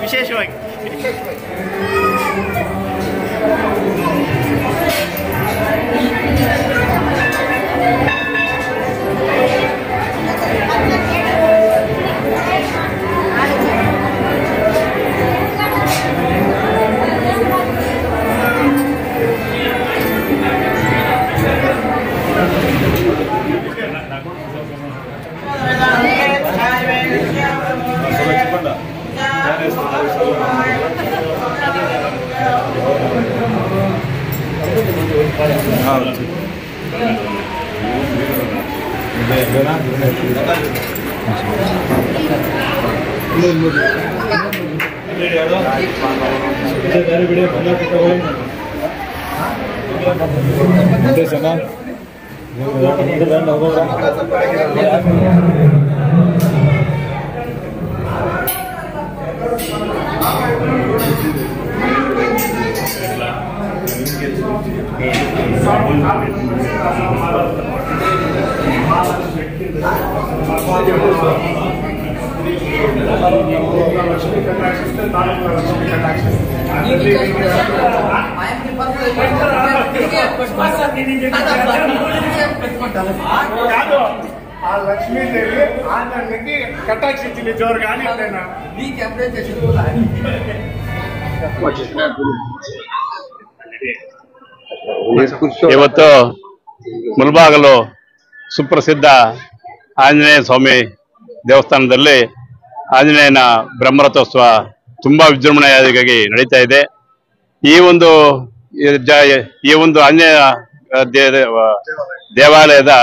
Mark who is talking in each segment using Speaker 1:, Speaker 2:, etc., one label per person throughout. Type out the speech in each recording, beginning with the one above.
Speaker 1: ವಿಶೇಷವಾಗಿ
Speaker 2: లక్ష్మీదేవి ఆనందకి కటాక్షించింది జోరు కానీ
Speaker 3: ಇವತ್ತು ಮುಳಬಾಗಿಲು ಸುಪ್ರಸಿದ್ಧ ಆಂಜನೇಯ ಸ್ವಾಮಿ ದೇವಸ್ಥಾನದಲ್ಲಿ ಆಂಜನೇಯನ ಬ್ರಹ್ಮರಥೋತ್ಸವ ತುಂಬಾ ವಿಜೃಂಭಣೆಯಾಗಿ ನಡೀತಾ ಇದೆ. ಈ ಒಂದು ಆಂಜನೇಯ ದೇವಾಲಯದ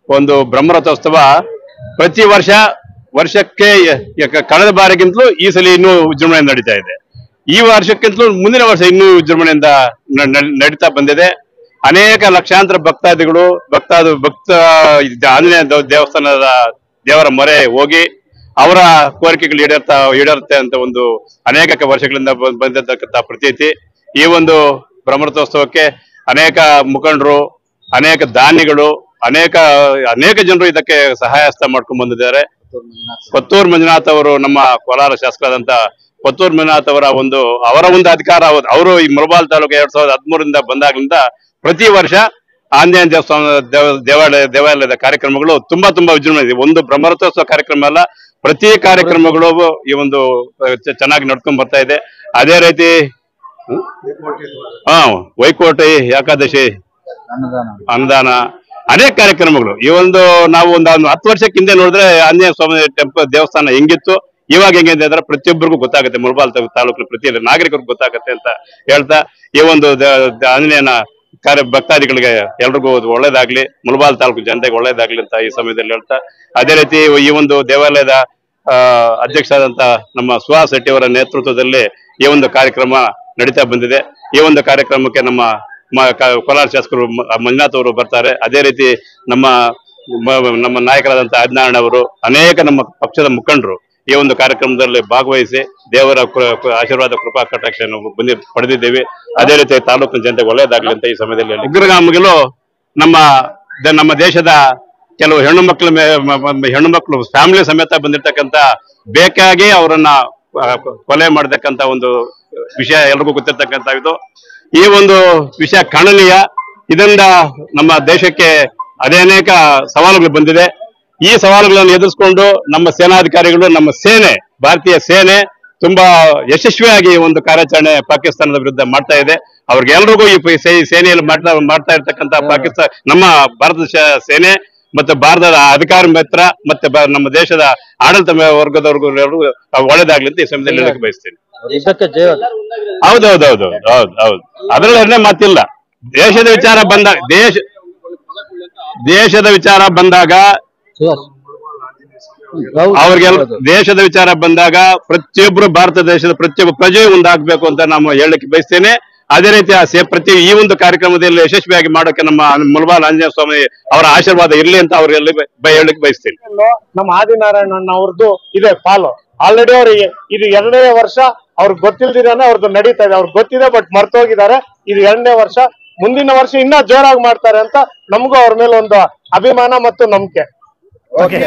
Speaker 3: ಒಂದು ಬ್ರಹ್ಮರಥೋತ್ಸವ ಪ್ರತಿ ವರ್ಷಕ್ಕೆ ಕಳೆದ ಬಾರಿಗಿಂತಲೂ ಈ ಸಲ ಇನ್ನೂ ವಿಜೃಂಭಣೆ ನಡೀತಾ ಇದೆ. ಈ ವರ್ಷಕ್ಕಿಂತಲೂ ಮುಂದಿನ ವರ್ಷ ಇನ್ನೂ ವಿಜೃಂಭಣೆಯಿಂದ ನಡೀತಾ ಬಂದಿದೆ. ಅನೇಕ ಲಕ್ಷಾಂತರ ಭಕ್ತಾದಿಗಳು ಆಂಜನೇಯ ದೇವಸ್ಥಾನದ ದೇವರ ಮೊರೆ ಹೋಗಿ ಅವರ ಕೋರಿಕೆಗಳು ಈಡೇರುತ್ತೆ ಅಂತ ಒಂದು ಅನೇಕ ವರ್ಷಗಳಿಂದ ಬಂದಿರತಕ್ಕಂಥ ಪ್ರತೀತಿ. ಈ ಒಂದು ಬ್ರಹ್ಮರಥೋತ್ಸವಕ್ಕೆ ಅನೇಕ ಮುಖಂಡರು, ಅನೇಕ ದಾನಿಗಳು, ಅನೇಕ ಜನರು ಇದಕ್ಕೆ ಸಹಾಯ ಹಸ್ತ ಮಾಡ್ಕೊಂಡು ಬಂದಿದ್ದಾರೆ. ಕೊತ್ತೂರು ಮಂಜುನಾಥ್ ಅವರು, ನಮ್ಮ ಕೋಲಾರ ಶಾಸಕರಾದಂತ ಕೊತ್ತೂರು ಮಂಜುನಾಥ್ ಅವರ ಒಂದು ಅಧಿಕಾರ, ಅವರು ಈ ಮುಳಬಾಗಿಲು ತಾಲೂಕು 2013ರಿಂದ ಬಂದಾಗ್ಲಿಂದ ಪ್ರತಿ ವರ್ಷ ಆಂಜನೇಯ ದೇವಾಲಯದ ಕಾರ್ಯಕ್ರಮಗಳು ತುಂಬಾ ವಿಜೃಂಭಣೆ ಇದೆ. ಒಂದು ಬ್ರಹ್ಮರಥೋತ್ಸವ ಕಾರ್ಯಕ್ರಮ ಅಲ್ಲ, ಪ್ರತಿ ಕಾರ್ಯಕ್ರಮಗಳು ಈ ಒಂದು ಚೆನ್ನಾಗಿ ನಡ್ಕೊಂಡ್ ಬರ್ತಾ ಇದೆ. ಅದೇ ರೀತಿ ವೈಕೋಟಿ ಏಕಾದಶಿ ಅನುದಾನ, ಅನೇಕ ಕಾರ್ಯಕ್ರಮಗಳು. ನಾವು ಒಂದು 10 ವರ್ಷಕ್ಕೆ ಹಿಂದೆ ನೋಡಿದ್ರೆ ಆಂಜನೇಯ ಸ್ವಾಮಿ ದೇವಸ್ಥಾನ ಹೆಂಗಿತ್ತು, ಇವಾಗ ಹೆಂಗಿದೆ ಅಂದ್ರೆ ಪ್ರತಿಯೊಬ್ಬರಿಗೂ ಗೊತ್ತಾಗುತ್ತೆ. ಮುಳಬಾಗಿಲು ತಾಲೂಕಿನ ಪ್ರತಿ ನಾಗರಿಕರಿಗೂ ಗೊತ್ತಾಗುತ್ತೆ ಅಂತ ಹೇಳ್ತಾ, ಈ ಒಂದು ಆಂಜನೇಯನ ಭಕ್ತಾದಿಗಳಿಗೆ ಎಲ್ರಿಗೂ ಒಳ್ಳೇದಾಗ್ಲಿ, ಮುಳಬಾಗಿಲು ತಾಲೂಕು ಜನತೆಗೆ ಒಳ್ಳೇದಾಗ್ಲಿ ಅಂತ ಈ ಸಮಯದಲ್ಲಿ ಹೇಳ್ತಾ, ಅದೇ ರೀತಿ ಈ ಒಂದು ದೇವಾಲಯದ ಅಧ್ಯಕ್ಷರಾದಂತ ನಮ್ಮ ಸುಹಾಸ್ ಶೆಟ್ಟಿ ಅವರ ನೇತೃತ್ವದಲ್ಲಿ ಈ ಒಂದು ಕಾರ್ಯಕ್ರಮ ನಡೀತಾ ಬಂದಿದೆ. ಈ ಒಂದು ಕಾರ್ಯಕ್ರಮಕ್ಕೆ ನಮ್ಮ ಕೋಲಾರ ಶಾಸಕರು ಮಂಜುನಾಥ್ ಅವರು ಬರ್ತಾರೆ. ಅದೇ ರೀತಿ ನಮ್ಮ ನಾಯಕರಾದಂತಹ ಆದಿನಾರಾಯಣ ಅವರು, ಅನೇಕ ನಮ್ಮ ಪಕ್ಷದ ಮುಖಂಡರು ಈ ಒಂದು ಕಾರ್ಯಕ್ರಮದಲ್ಲಿ ಭಾಗವಹಿಸಿ ದೇವರ ಆಶೀರ್ವಾದ ಕೃಪಾ ಕಟಾಕ್ಷವನ್ನು ಪಡೆದಿದ್ದೇವೆ. ಅದೇ ರೀತಿ ತಾಲೂಕಿನ ಜನತೆಗೆ ಒಳ್ಳೆಯದಾಗಲಿ ಅಂತ ಈ ಸಮಯದಲ್ಲಿ ಉಗ್ರಗಾಮಿಗಳು ನಮ್ಮ ದೇಶದ ಕೆಲವು ಹೆಣ್ಣು ಮಕ್ಕಳು ಫ್ಯಾಮಿಲಿ ಸಮೇತ ಬಂದಿರ್ತಕ್ಕಂಥ ಬೇಕಾಗಿ ಅವರನ್ನ ಕೊಲೆ ಮಾಡತಕ್ಕಂತ ಒಂದು ವಿಷಯ ಎಲ್ರಿಗೂ ಗೊತ್ತಿರ್ತಕ್ಕಂಥ ಇದು. ಈ ಒಂದು ವಿಷಯ ಖಂಡನೀಯ. ಇದರಿಂದ ನಮ್ಮ ದೇಶಕ್ಕೆ ಅನೇಕ ಸವಾಲುಗಳು ಬಂದಿದೆ. ಈ ಸವಾಲುಗಳನ್ನು ಎದುರಿಸಿಕೊಂಡು ನಮ್ಮ ಸೇನಾಧಿಕಾರಿಗಳು, ನಮ್ಮ ಸೇನೆ, ಭಾರತೀಯ ಸೇನೆ ತುಂಬಾ ಯಶಸ್ವಿಯಾಗಿ ಒಂದು ಕಾರ್ಯಾಚರಣೆ ಪಾಕಿಸ್ತಾನದ ವಿರುದ್ಧ ಮಾಡ್ತಾ ಇದೆ. ಅವ್ರಿಗೆಲ್ರಿಗೂ ಈ ಸೇನೆಯಲ್ಲಿ ಮಾಡ್ತಾ ಇರ್ತಕ್ಕಂಥ ಪಾಕಿಸ್ತಾನ, ನಮ್ಮ ಭಾರತದ ಸೇನೆ ಮತ್ತೆ ಭಾರತದ ಅಧಿಕಾರ ಮಿತ್ರ ಮತ್ತೆ ನಮ್ಮ ದೇಶದ ಆಡಳಿತ ವರ್ಗದವರೆಗೂ ಒಳ್ಳೇದಾಗ್ಲಿ ಅಂತ ಈ ಸಮಯದಲ್ಲಿ ಹೇಳಕ್ಕೆ ಬಯಸ್ತೇನೆ. ಹೌದೌದೌದು ಹೌದು, ಅದರಲ್ಲಿ ಎರಡನೇ ಮಾತಿಲ್ಲ. ದೇಶದ ವಿಚಾರ ಬಂದಾಗ ದೇಶದ ವಿಚಾರ ಬಂದಾಗ ಪ್ರತಿಯೊಬ್ಬರು ಭಾರತ ದೇಶದ ಪ್ರತಿಯೊಬ್ಬ ಪ್ರಜೆ ಒಂದಾಗಬೇಕು ಅಂತ ನಾನು ಹೇಳಲಿಕ್ಕೆ ಬಯಸ್ತೇನೆ. ಅದೇ ರೀತಿ ಈ ಒಂದು ಕಾರ್ಯಕ್ರಮದಲ್ಲಿ ಯಶಸ್ವಿಯಾಗಿ ಮಾಡೋಕೆ ನಮ್ಮ ಮುಳಬಾಲ್ ಆಂಜನೇಯ ಸ್ವಾಮಿ ಅವರ ಆಶೀರ್ವಾದ ಇರ್ಲಿ ಅಂತ ಅವ್ರಲ್ಲಿ ಹೇಳಲಿಕ್ಕೆ ಬಯಸ್ತೇನೆ.
Speaker 2: ನಮ್ಮ ಆದಿನಾರಾಯಣ ಅವ್ರದ್ದು ಇದೆ ಫಾಲೋ. ಆಲ್ರೆಡಿ ಅವ್ರಿಗೆ ಇದು 2ನೇ ವರ್ಷ. ಅವ್ರಿಗೆ ಗೊತ್ತಿಲ್ದಿರಾನೆ ಅವ್ರದ್ದು ನಡೀತಾ ಇದೆ. ಅವ್ರಿಗೆ ಗೊತ್ತಿದೆ, ಬಟ್ ಮರ್ತೋಗಿದ್ದಾರೆ. ಇದು 2ನೇ ವರ್ಷ. ಮುಂದಿನ ವರ್ಷ ಇನ್ನೂ ಜೋರಾಗಿ ಮಾಡ್ತಾರೆ ಅಂತ ನಮಗೂ ಅವ್ರ ಮೇಲೆ ಒಂದು ಅಭಿಮಾನ ಮತ್ತು ನಂಬಿಕೆ. Okay,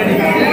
Speaker 1: Thank you.